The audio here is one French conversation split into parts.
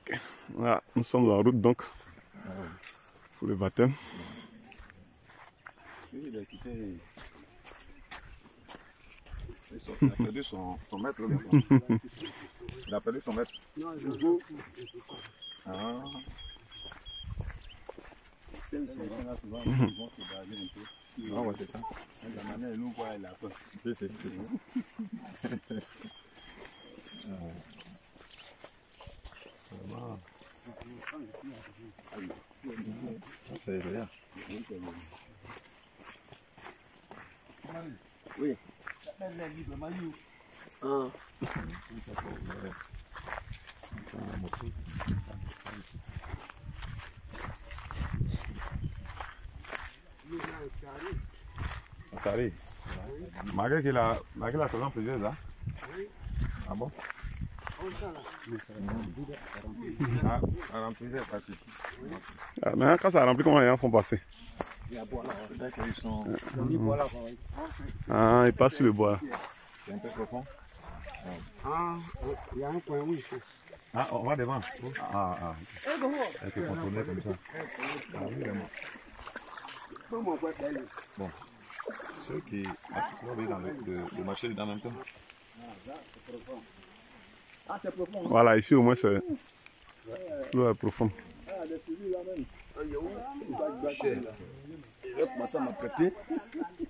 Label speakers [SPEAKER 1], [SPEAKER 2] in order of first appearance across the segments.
[SPEAKER 1] Okay. Voilà, nous sommes en route donc pour le baptême.
[SPEAKER 2] Il a quitté. Il a perdu son maître. Il a perdu son maître. Ah. Ah ouais, c'est ça. La manière dont nous voit, il a peur. C'est ça. C'est bien. Oui. Ah. Carré. Malgré qu'il a faisant plusieurs ans. Ah bon? Ah, remplir, pas de
[SPEAKER 1] Ah, mais quand ça remplit, comment les gens font passer? Ah, ils passent sur le bois.
[SPEAKER 2] C'est un peu profond.
[SPEAKER 3] Ah, il y a un point, oui.
[SPEAKER 2] Ah, on va devant. Ah. Elle peut contourner comme ça. Ah oui, vraiment. Bon. Ceux qui vont dans le marché en même temps.
[SPEAKER 3] Ah, c'est profond.
[SPEAKER 1] Voilà, ici au moins c'est l'eau est profonde.
[SPEAKER 3] Il va commencer à m'apprêter.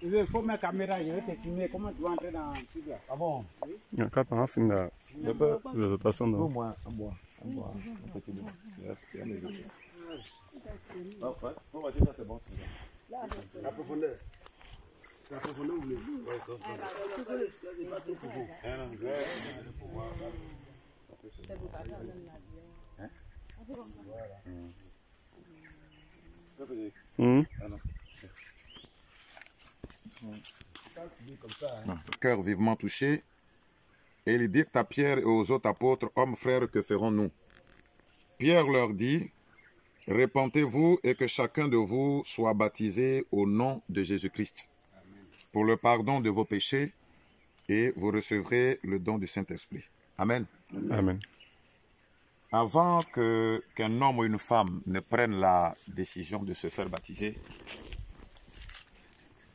[SPEAKER 3] Il faut ma caméra, je vais te filmer. Comment tu vas entrer dans le truc là? Ah bon?
[SPEAKER 1] Quand on a fini la rotation,
[SPEAKER 2] Au moins, un bois. Un petit bois. Il y a les autres. On va dire ça, c'est bon.
[SPEAKER 3] La profondeur. La profondeur, vous voulez? Oui, ça. C'est pas trop profond.
[SPEAKER 2] Cœur vivement touché. Et il dit à Pierre et aux autres apôtres, hommes frères, que ferons-nous? Pierre leur dit, répentez-vous et que chacun de vous soit baptisé au nom de Jésus-Christ pour le pardon de vos péchés et vous recevrez le don du Saint-Esprit. Amen.
[SPEAKER 1] Amen.
[SPEAKER 2] Avant qu'un homme ou une femme ne prenne la décision de se faire baptiser,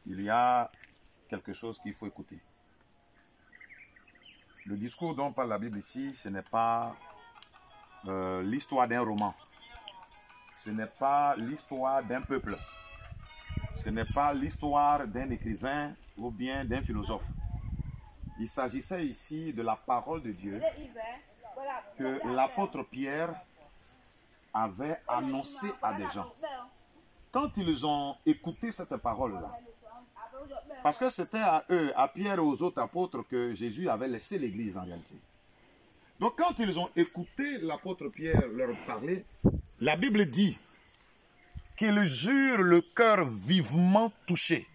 [SPEAKER 2] il y a quelque chose qu'il faut écouter. Le discours dont parle la Bible ici, ce n'est pas l'histoire d'un roman. Ce n'est pas l'histoire d'un peuple. Ce n'est pas l'histoire d'un écrivain ou bien d'un philosophe. Il s'agissait ici de la parole de Dieu que l'apôtre Pierre avait annoncée à des gens. Quand ils ont écouté cette parole-là, parce que c'était à eux, à Pierre et aux autres apôtres que Jésus avait laissé l'église en réalité. Donc quand ils ont écouté l'apôtre Pierre leur parler, la Bible dit qu'ils eurent le cœur vivement touché.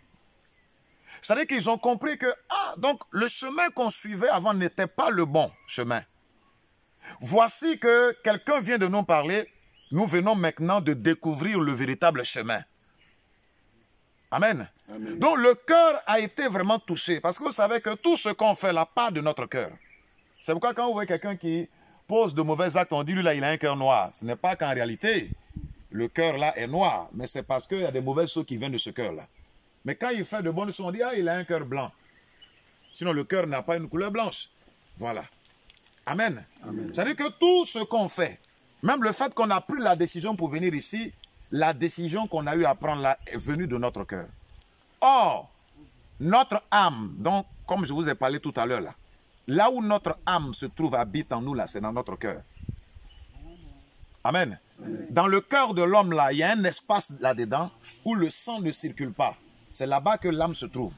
[SPEAKER 2] C'est-à-dire qu'ils ont compris que, donc le chemin qu'on suivait avant n'était pas le bon chemin. Voici que quelqu'un vient de nous parler, nous venons maintenant de découvrir le véritable chemin. Amen. Amen. Donc le cœur a été vraiment touché, parce que vous savez que tout ce qu'on fait là part de notre cœur. C'est pourquoi quand vous voyez quelqu'un qui pose de mauvais actes, on dit lui là il a un cœur noir. Ce n'est pas qu'en réalité, le cœur là est noir, mais c'est parce qu'il y a des mauvaises choses qui viennent de ce cœur là. Mais quand il fait de bonnes choses, on dit il a un cœur blanc. Sinon le cœur n'a pas une couleur blanche. Voilà. Amen. C'est-à-dire que tout ce qu'on fait, même le fait qu'on a pris la décision pour venir ici, la décision qu'on a eu à prendre là est venue de notre cœur. Or, notre âme, donc comme je vous ai parlé tout à l'heure là où notre âme se trouve, habite en nous là, c'est dans notre cœur. Amen. Dans le cœur de l'homme là, il y a un espace là-dedans où le sang ne circule pas. C'est là-bas que l'âme se trouve.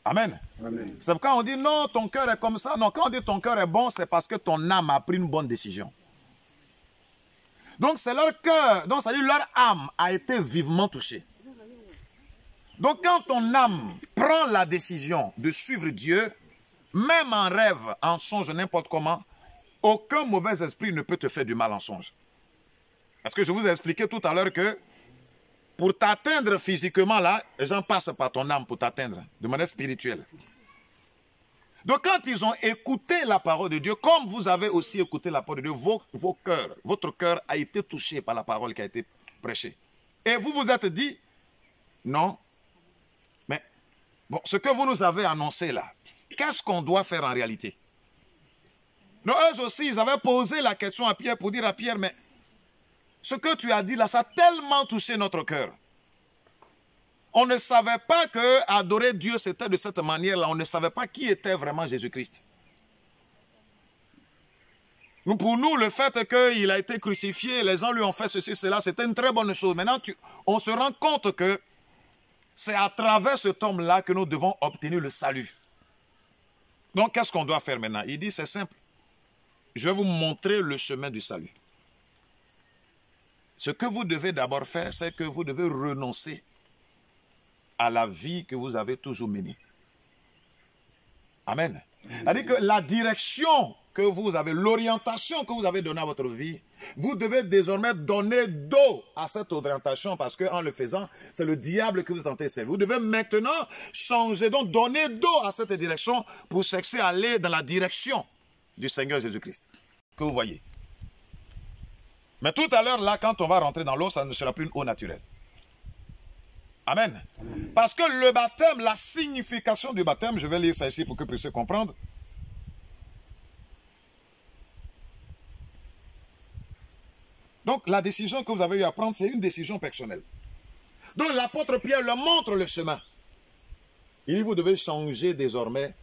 [SPEAKER 2] Amen. C'est pourquoi on dit non, ton cœur est comme ça. Non, quand on dit ton cœur est bon, c'est parce que ton âme a pris une bonne décision. Donc c'est leur cœur, donc c'est-à-dire leur âme a été vivement touchée. Donc quand ton âme prend la décision de suivre Dieu, même en rêve, en songe, n'importe comment, aucun mauvais esprit ne peut te faire du mal en songe. Parce que je vous ai expliqué tout à l'heure que pour t'atteindre physiquement là, les gens passent par ton âme pour t'atteindre de manière spirituelle. Donc quand ils ont écouté la parole de Dieu, comme vous avez aussi écouté la parole de Dieu, vos cœurs, votre cœur a été touché par la parole qui a été prêchée. Et vous vous êtes dit, non, mais bon, ce que vous nous avez annoncé là, qu'est-ce qu'on doit faire en réalité? Donc eux aussi, ils avaient posé la question à Pierre pour dire à Pierre, mais ce que tu as dit là, ça a tellement touché notre cœur. On ne savait pas que adorer Dieu, c'était de cette manière-là. On ne savait pas qui était vraiment Jésus-Christ. Pour nous, le fait qu'il a été crucifié, les gens lui ont fait ceci, cela, c'était une très bonne chose. Maintenant, on se rend compte que c'est à travers cet homme-là que nous devons obtenir le salut. Donc, qu'est-ce qu'on doit faire maintenant? Il dit, c'est simple. Je vais vous montrer le chemin du salut. Ce que vous devez d'abord faire, c'est que vous devez renoncer à la vie que vous avez toujours menée. Amen. C'est-à-dire que la direction que vous avez, l'orientation que vous avez donnée à votre vie, vous devez désormais donner dos à cette orientation parce qu'en le faisant, c'est le diable que vous tentez de servir. Vous devez maintenant changer, donc donner dos à cette direction pour chercher à aller dans la direction du Seigneur Jésus-Christ que vous voyez. Mais tout à l'heure, là, quand on va rentrer dans l'eau, ça ne sera plus une eau naturelle. Amen. Parce que le baptême, la signification du baptême, je vais lire ça ici pour que vous puissiez comprendre. Donc, la décision que vous avez eu à prendre, c'est une décision personnelle. Donc, l'apôtre Pierre leur montre le chemin. Il dit, vous devez changer désormais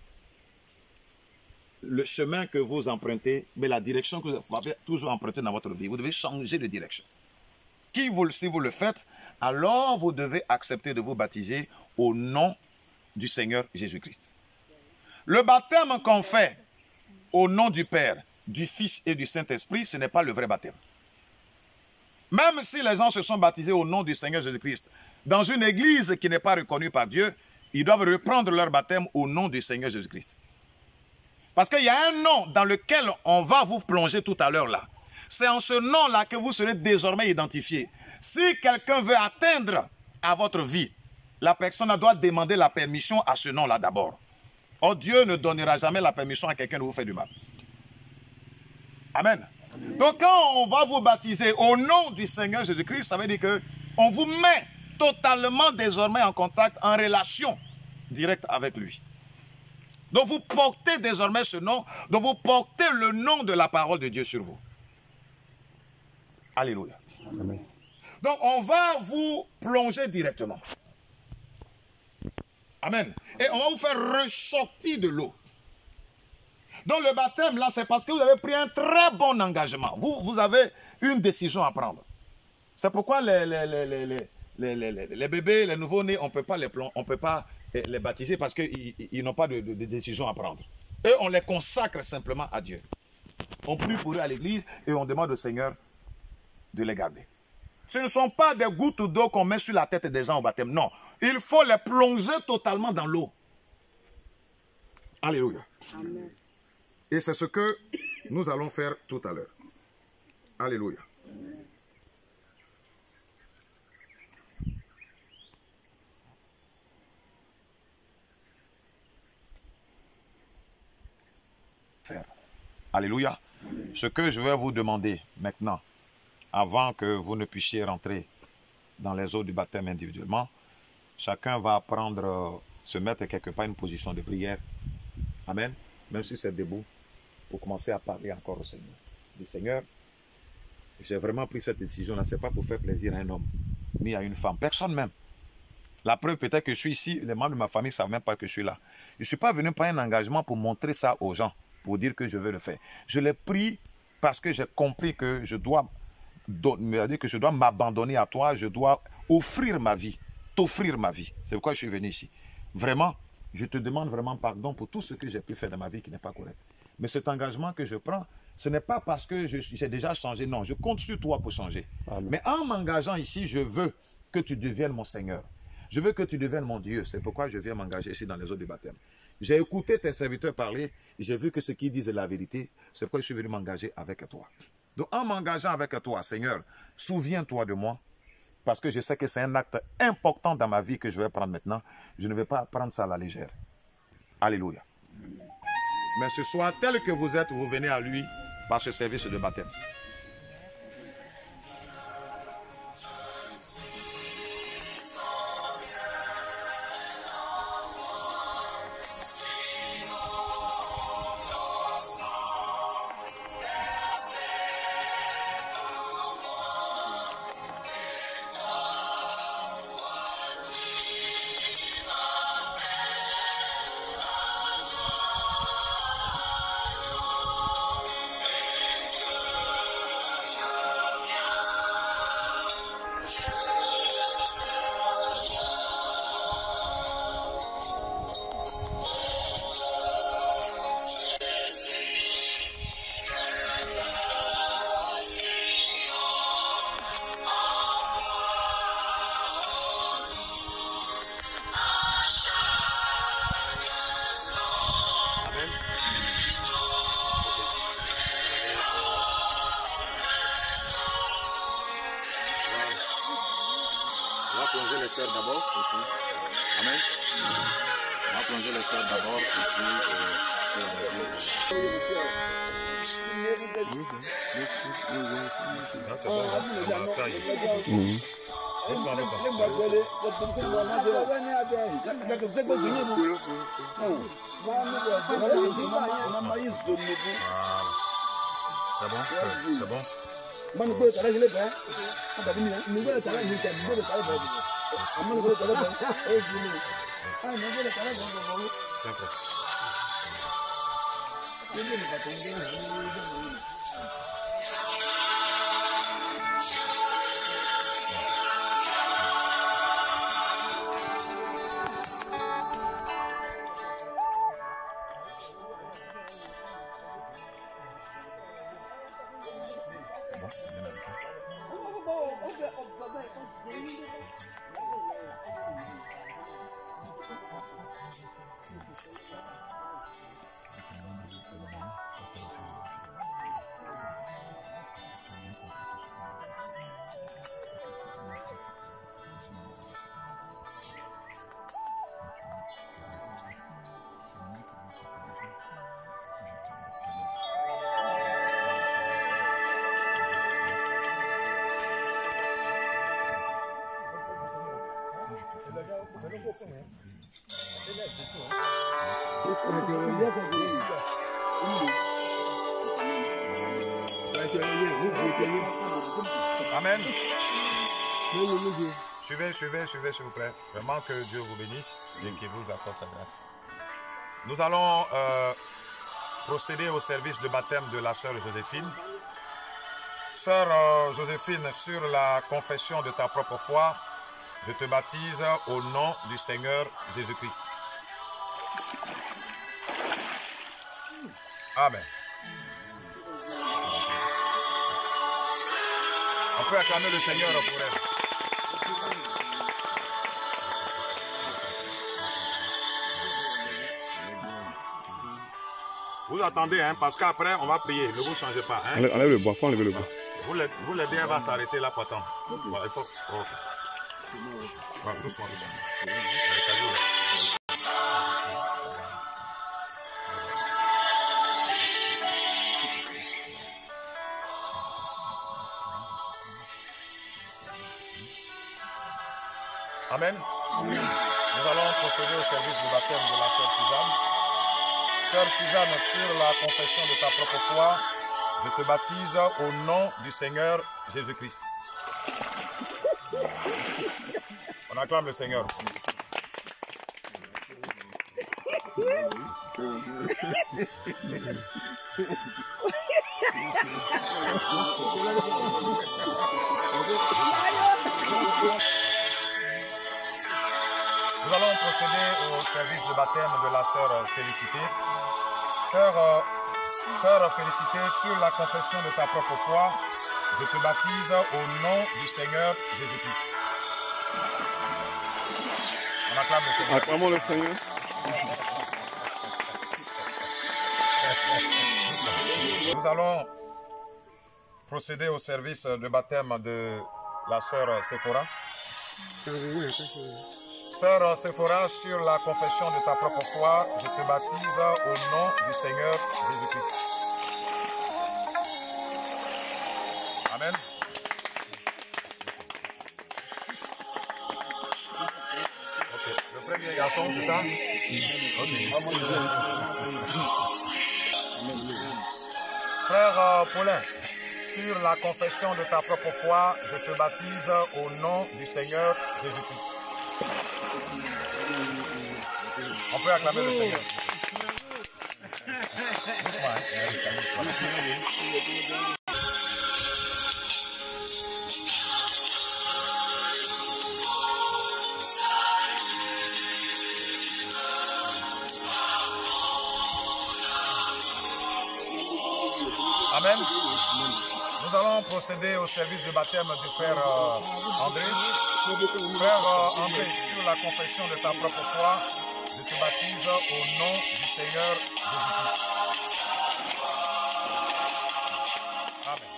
[SPEAKER 2] le chemin que vous empruntez, mais la direction que vous avez toujours empruntée dans votre vie. Vous devez changer de direction. Si vous le faites, alors vous devez accepter de vous baptiser au nom du Seigneur Jésus-Christ. Le baptême qu'on fait au nom du Père, du Fils et du Saint-Esprit, ce n'est pas le vrai baptême. Même si les gens se sont baptisés au nom du Seigneur Jésus-Christ, dans une église qui n'est pas reconnue par Dieu, ils doivent reprendre leur baptême au nom du Seigneur Jésus-Christ. Parce qu'il y a un nom dans lequel on va vous plonger tout à l'heure là. C'est en ce nom-là que vous serez désormais identifié. Si quelqu'un veut atteindre à votre vie, la personne doit demander la permission à ce nom-là d'abord. Or, Dieu ne donnera jamais la permission à quelqu'un de vous faire du mal. Amen. Donc, quand on va vous baptiser au nom du Seigneur Jésus-Christ, ça veut dire qu'on vous met totalement désormais en contact, en relation directe avec lui. Donc, vous portez désormais ce nom, donc vous portez le nom de la parole de Dieu sur vous. Alléluia.
[SPEAKER 1] Amen.
[SPEAKER 2] Donc, on va vous plonger directement. Amen. Et on va vous faire ressortir de l'eau. Donc, le baptême, là, c'est parce que vous avez pris un très bon engagement. Vous avez une décision à prendre. C'est pourquoi les bébés, les nouveaux-nés, on ne peut pas les baptiser parce qu'ils n'ont pas de décision à prendre. Eux, on les consacre simplement à Dieu. On prie pour eux à l'église et on demande au Seigneur de les garder. Ce ne sont pas des gouttes d'eau qu'on met sur la tête des gens au baptême. Non. Il faut les plonger totalement dans l'eau. Alléluia. Amen. Et c'est ce que nous allons faire tout à l'heure. Alléluia. Alléluia. Ce que je vais vous demander maintenant, avant que vous ne puissiez rentrer dans les eaux du baptême individuellement, chacun va se mettre quelque part une position de prière. Amen. Même si c'est debout, pour commencer à parler encore au Seigneur. Du Seigneur, j'ai vraiment pris cette décision-là. Ce n'est pas pour faire plaisir à un homme, ni à une femme. Personne même. La preuve, peut-être que je suis ici, les membres de ma famille ne savent même pas que je suis là. Je ne suis pas venu prendre un engagement pour montrer ça aux gens, pour dire que je veux le faire. Je l'ai pris parce que j'ai compris que je dois m'abandonner à toi, je dois offrir ma vie, t'offrir ma vie. C'est pourquoi je suis venu ici. Vraiment, je te demande vraiment pardon pour tout ce que j'ai pu faire dans ma vie qui n'est pas correct. Mais cet engagement que je prends, ce n'est pas parce que j'ai déjà changé, non, je compte sur toi pour changer. Amen. Mais en m'engageant ici, je veux que tu deviennes mon Seigneur. Je veux que tu deviennes mon Dieu. C'est pourquoi je viens m'engager ici dans les eaux du baptême. J'ai écouté tes serviteurs parler, j'ai vu que ce qu'ils disent est la vérité. C'est pourquoi je suis venu m'engager avec toi. Donc en m'engageant avec toi, Seigneur, souviens-toi de moi, parce que je sais que c'est un acte important dans ma vie que je vais prendre maintenant. Je ne vais pas prendre ça à la légère. Alléluia. Mais ce soir, tel que vous êtes, vous venez à lui par ce service de baptême. On va plonger les sœurs d'abord. Amen. On va plonger les sœurs d'abord et puis c'est bon, on va tailler. Doucement, c'est bon. Amen. Suivez, s'il vous plaît. Vraiment que Dieu vous bénisse et qu'il vous accorde sa grâce. Nous allons procéder au service de baptême de la sœur Joséphine. Sœur Joséphine, sur la confession de ta propre foi, je te baptise au nom du Seigneur Jésus-Christ. Amen. On peut acclamer le Seigneur pour elle. Vous attendez, hein, parce qu'après, on va prier. Ne vous changez pas. Hein.
[SPEAKER 1] Enlève le bois, faut enlever le bois.
[SPEAKER 2] Vous l'aidez, elle va s'arrêter là pour attendre. Bon, il faut... Oh. Bon, doucement. Amen. Nous allons procéder au service du baptême de la sœur Suzanne. Sœur Suzanne, sur la confession de ta propre foi, je te baptise au nom du Seigneur Jésus-Christ. On acclame le Seigneur. Nous allons procéder au service de baptême de la sœur Félicité. Sœur Félicité, sur la confession de ta propre foi, je te baptise au nom du Seigneur Jésus-Christ. On acclame le Seigneur.
[SPEAKER 1] Acclamons le Seigneur.
[SPEAKER 2] Nous allons procéder au service de baptême de la sœur Séphora. Sœur Séphora, sur la confession de ta propre foi, je te baptise au nom du Seigneur Jésus-Christ. Amen. Ok, le premier garçon, c'est ça? Ok. Frère Paulin, sur la confession de ta propre foi, je te baptise au nom du Seigneur Jésus-Christ. On peut acclamer le Seigneur. Amen. Nous allons procéder au service de baptême du frère André. Frère André, sur la confession de ta propre foi, je te baptise au nom du Seigneur Jésus-Christ. Amen.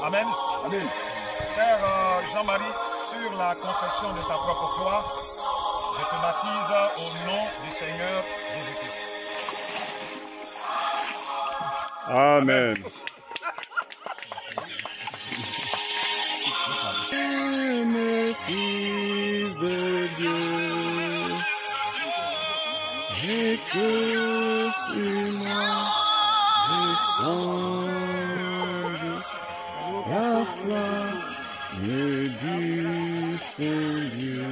[SPEAKER 2] Amen.
[SPEAKER 3] Amen.
[SPEAKER 2] Frère Jean-Marie, sur la confession de ta propre foi, je te baptise au nom du Seigneur Jésus-Christ.
[SPEAKER 1] Amen. Mes fils de Dieu, et que sur moi descende la flamme du Saint-Dieu.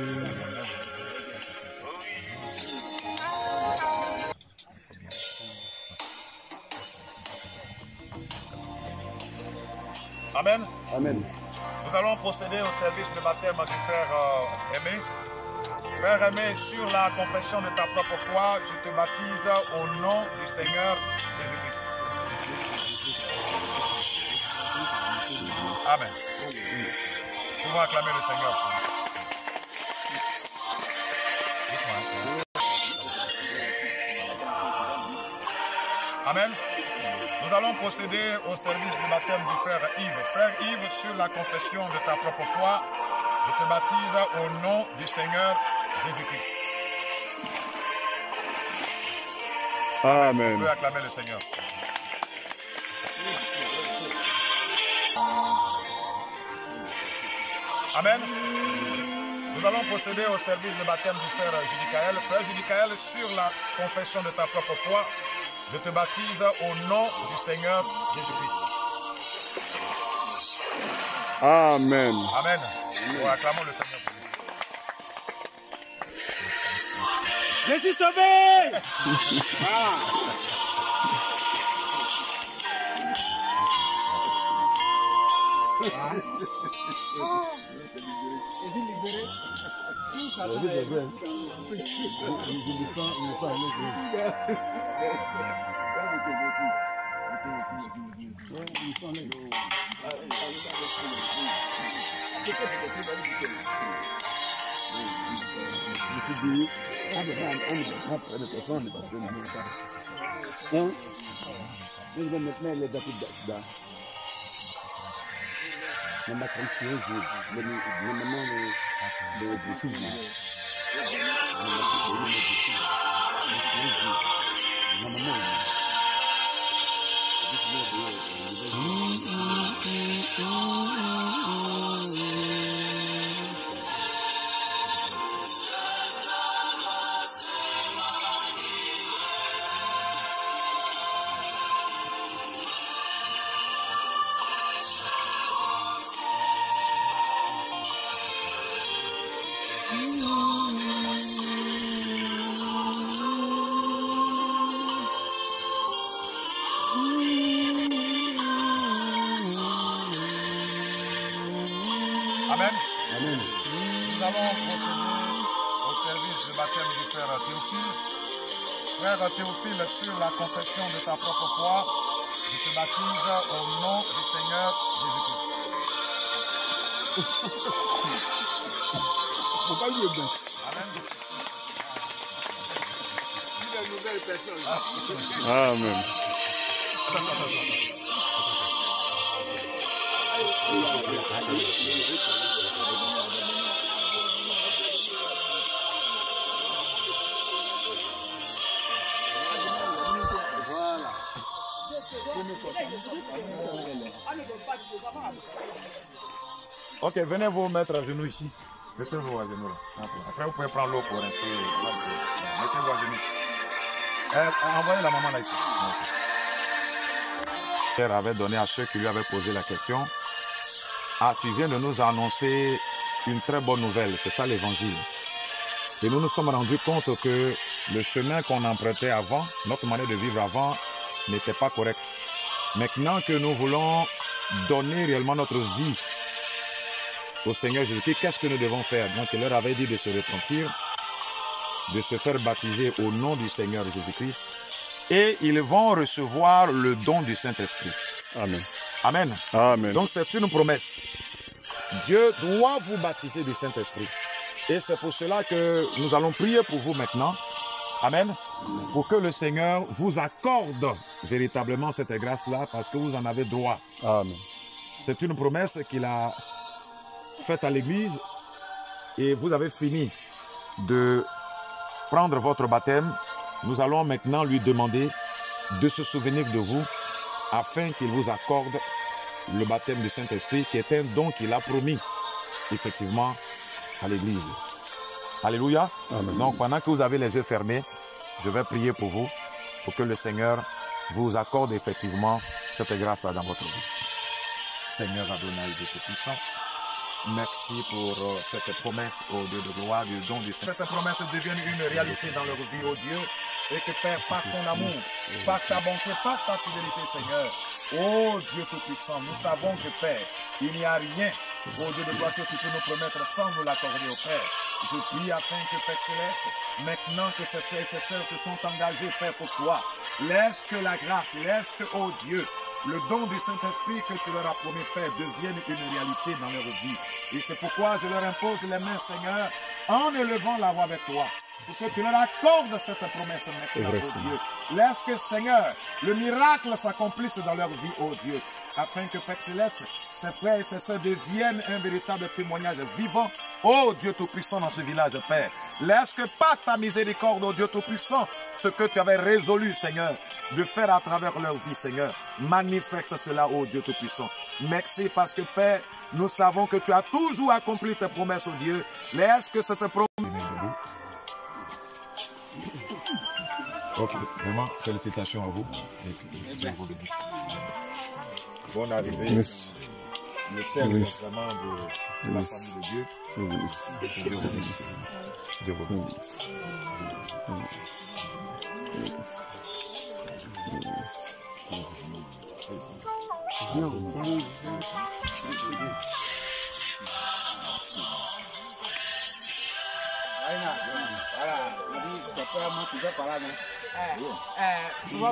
[SPEAKER 2] Amen.
[SPEAKER 3] Amen.
[SPEAKER 2] Nous allons procéder au service de baptême du frère Aimé. Frère Aimé, sur la confession de ta propre foi, je te baptise au nom du Seigneur Jésus-Christ. Amen. Nous allons acclamer le Seigneur. Amen. Nous allons procéder au service du baptême du frère Yves. Frère Yves, sur la confession de ta propre foi, je te baptise au nom du Seigneur Jésus-Christ.
[SPEAKER 1] Amen.
[SPEAKER 2] On peut acclamer le Seigneur. Amen. Nous allons procéder au service de baptême du frère Judicaël. Frère Judicaël, sur la confession de ta propre foi, je te baptise au nom du Seigneur Jésus-Christ.
[SPEAKER 1] Amen.
[SPEAKER 2] Amen. Nous acclamons le Seigneur.
[SPEAKER 4] Je suis sauvé.
[SPEAKER 2] Amen. Amen. Nous allons procéder au service de baptême du frère Théophile. Frère Théophile, sur la confession de ta propre foi, je te baptise au nom du Seigneur Jésus-Christ. Amen.
[SPEAKER 1] Amen.
[SPEAKER 2] Ok, venez vous mettre à genoux ici. Mettez-vous à genoux là. Après, vous pouvez prendre l'eau pour rincer. Mettez-vous à genoux. Envoyez la maman là ici. Pierre avait donné à ceux qui lui avaient posé la question. Ah, tu viens de nous annoncer une très bonne nouvelle. C'est ça l'évangile. Et nous nous sommes rendus compte que le chemin qu'on empruntait avant, notre manière de vivre avant, n'était pas correcte. Maintenant que nous voulons donner réellement notre vie au Seigneur Jésus-Christ, qu'est-ce que nous devons faire? Donc, il leur avait dit de se repentir, de se faire baptiser au nom du Seigneur Jésus-Christ, et ils vont recevoir le don du Saint-Esprit.
[SPEAKER 1] Amen.
[SPEAKER 2] Amen.
[SPEAKER 1] Amen.
[SPEAKER 2] Donc, c'est une promesse. Dieu doit vous baptiser du Saint-Esprit. Et c'est pour cela que nous allons prier pour vous maintenant. Amen. Pour que le Seigneur vous accorde véritablement cette grâce-là, parce que vous en avez droit.
[SPEAKER 1] Amen.
[SPEAKER 2] C'est une promesse qu'il a faite à l'Église et vous avez fini de prendre votre baptême. Nous allons maintenant lui demander de se souvenir de vous afin qu'il vous accorde le baptême du Saint-Esprit qui est un don qu'il a promis effectivement à l'Église. Alléluia.
[SPEAKER 1] Amen.
[SPEAKER 2] Donc pendant que vous avez les yeux fermés, je vais prier pour vous, pour que le Seigneur vous accorde effectivement cette grâce dans votre vie. Seigneur Adonai, Dieu Tout-Puissant, merci pour cette promesse au Dieu de gloire, du don du Saint. Cette promesse devienne une réalité dans leur vie, oh Dieu, et que Père, par ton amour, par ta bonté, par ta fidélité, Seigneur, oh Dieu Tout-Puissant, nous savons que Père, il n'y a rien, oh Dieu de gloire, que tu peux nous promettre sans nous l'accorder, au Père. Je prie afin que Père Céleste, maintenant que ces frères et ces sœurs se sont engagés, Père, pour toi, laisse que la grâce, laisse que, oh Dieu, le don du Saint-Esprit que tu leur as promis, Père, devienne une réalité dans leur vie. Et c'est pourquoi je leur impose les mains, Seigneur, en élevant la voix avec toi, pour que tu leur accordes cette promesse maintenant, oh Dieu. Laisse que, Seigneur, le miracle s'accomplisse dans leur vie, oh Dieu, afin que, Père Céleste, ces frères et ces sœurs deviennent un véritable témoignage vivant, oh Dieu Tout-Puissant, dans ce village, Père. Laisse que par ta miséricorde, oh Dieu Tout-Puissant, ce que tu avais résolu, Seigneur, de faire à travers leur vie, Seigneur, manifeste cela, oh Dieu Tout-Puissant. Merci parce que, Père, nous savons que tu as toujours accompli tes promesses, oh Dieu. Laisse que cette promesse... Ok, vraiment, félicitations à vous. Et Dieu vous bénisse. Bonne arrivée.
[SPEAKER 1] Merci.
[SPEAKER 2] Le cercle vraiment de la famille de Dieu.
[SPEAKER 1] Dieu vous bénisse.
[SPEAKER 2] Dieu vous bénisse. Dieu vous bénisse.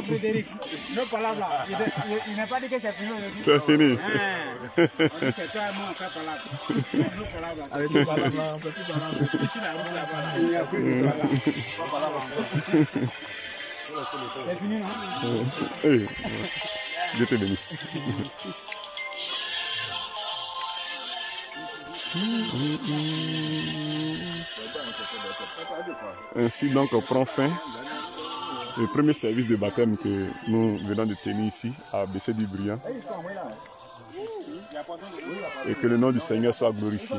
[SPEAKER 5] Frédéric, nos palabres là, il n'a pas dit que c'est fini.
[SPEAKER 1] C'est fini.
[SPEAKER 5] C'est toi et moi, on fait palabres. Nos palabres là. Avec nos palabres là, on peut plus parler. Je suis là-bas. Il n'y a plus de palabres. C'est fini, non?
[SPEAKER 1] Dieu te bénisse. Ainsi donc prend fin le premier service de baptême que nous venons de tenir ici à Bessé du Briand. Et que le nom du Seigneur soit glorifié.